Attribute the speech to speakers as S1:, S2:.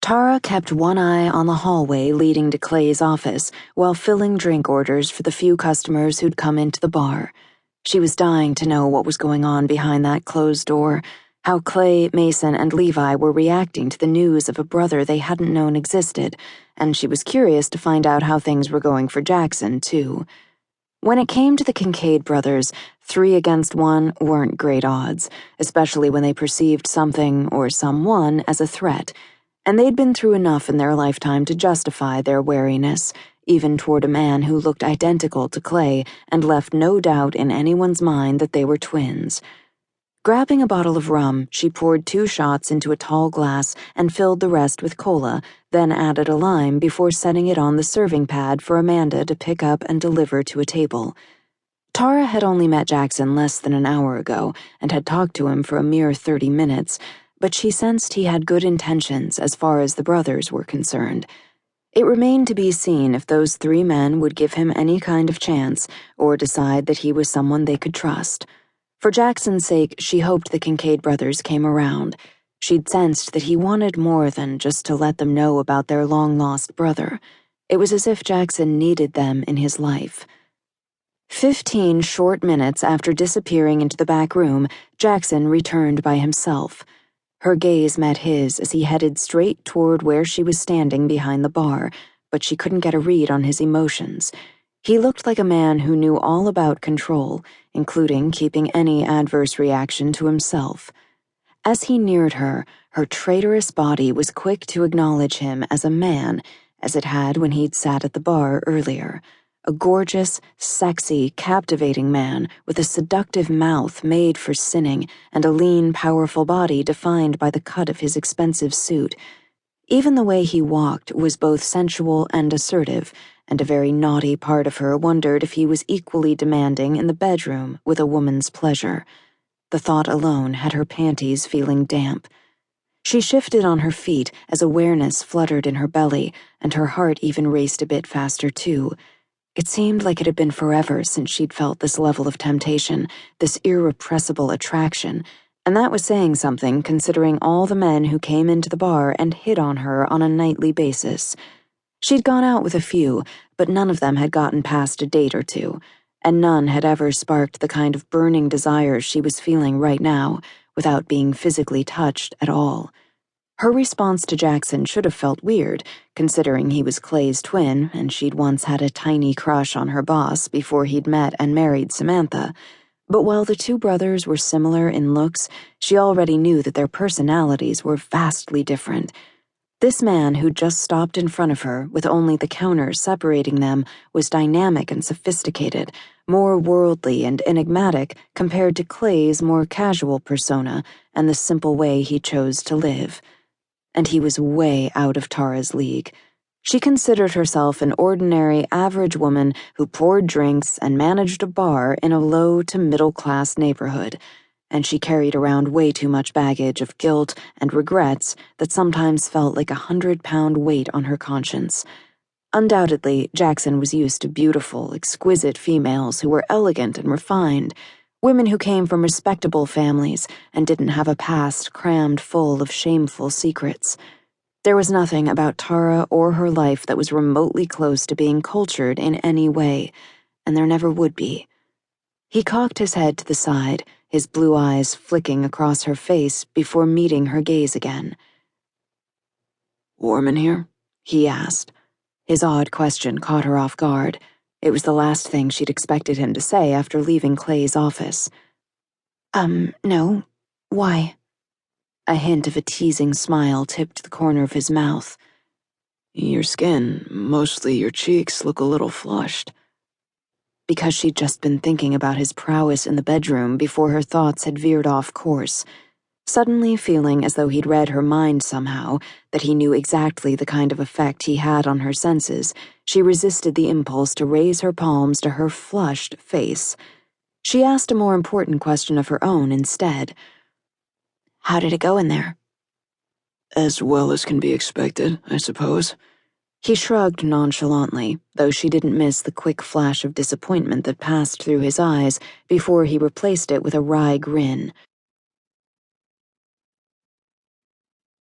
S1: Tara kept one eye on the hallway leading to Clay's office while filling drink orders for the few customers who'd come into the bar. She was dying to know what was going on behind that closed door, how Clay, Mason, and Levi were reacting to the news of a brother they hadn't known existed, and she was curious to find out how things were going for Jackson, too. When it came to the Kincaid brothers, 3 against 1 weren't great odds, especially when they perceived something or someone as a threat, and they'd been through enough in their lifetime to justify their wariness, even toward a man who looked identical to Clay and left no doubt in anyone's mind that they were twins. Grabbing a bottle of rum, she poured 2 shots into a tall glass and filled the rest with cola, then added a lime before setting it on the serving pad for Amanda to pick up and deliver to a table. Tara had only met Jackson less than an hour ago and had talked to him for a mere 30 minutes, but she sensed he had good intentions as far as the brothers were concerned. It remained to be seen if those 3 men would give him any kind of chance or decide that he was someone they could trust. For Jackson's sake, she hoped the Kincaid brothers came around. She'd sensed that he wanted more than just to let them know about their long-lost brother. It was as if Jackson needed them in his life. 15 short minutes after disappearing into the back room, Jackson returned by himself. Her gaze met his as he headed straight toward where she was standing behind the bar, but she couldn't get a read on his emotions. He looked like a man who knew all about control, including keeping any adverse reaction to himself. As he neared her, her traitorous body was quick to acknowledge him as a man, as it had when he'd sat at the bar earlier. A gorgeous, sexy, captivating man with a seductive mouth made for sinning and a lean, powerful body defined by the cut of his expensive suit. Even the way he walked was both sensual and assertive, and a very naughty part of her wondered if he was equally demanding in the bedroom with a woman's pleasure. The thought alone had her panties feeling damp. She shifted on her feet as awareness fluttered in her belly, and her heart even raced a bit faster too. It seemed like it had been forever since she'd felt this level of temptation, this irrepressible attraction, and that was saying something considering all the men who came into the bar and hit on her on a nightly basis. She'd gone out with a few, but none of them had gotten past a date or two, and none had ever sparked the kind of burning desire she was feeling right now, without being physically touched at all. Her response to Jackson should have felt weird, considering he was Clay's twin and she'd once had a tiny crush on her boss before he'd met and married Samantha. But while the 2 brothers were similar in looks, she already knew that their personalities were vastly different. This man who'd just stopped in front of her, with only the counter separating them, was dynamic and sophisticated, more worldly and enigmatic compared to Clay's more casual persona and the simple way he chose to live. And he was way out of Tara's league. She considered herself an ordinary, average woman who poured drinks and managed a bar in a low to middle-class neighborhood, and she carried around way too much baggage of guilt and regrets that sometimes felt like 100-pound weight on her conscience. Undoubtedly, Jackson was used to beautiful, exquisite females who were elegant and refined, women who came from respectable families and didn't have a past crammed full of shameful secrets. There was nothing about Tara or her life that was remotely close to being cultured in any way, and there never would be. He cocked his head to the side, his blue eyes flicking across her face before meeting her gaze again. "Warm in here?" he asked. His odd question caught her off guard. It was the last thing she'd expected him to say after leaving Clay's office. No. Why?" A hint of a teasing smile tipped the corner of his mouth. "Your skin, mostly your cheeks, look a little flushed." Because she'd just been thinking about his prowess in the bedroom before her thoughts had veered off course. Suddenly feeling as though he'd read her mind somehow, that he knew exactly the kind of effect he had on her senses, she resisted the impulse to raise her palms to her flushed face. She asked a more important question of her own instead. "How did it go in there?" "As well as can be expected, I suppose." He shrugged nonchalantly, though she didn't miss the quick flash of disappointment that passed through his eyes before he replaced it with a wry grin.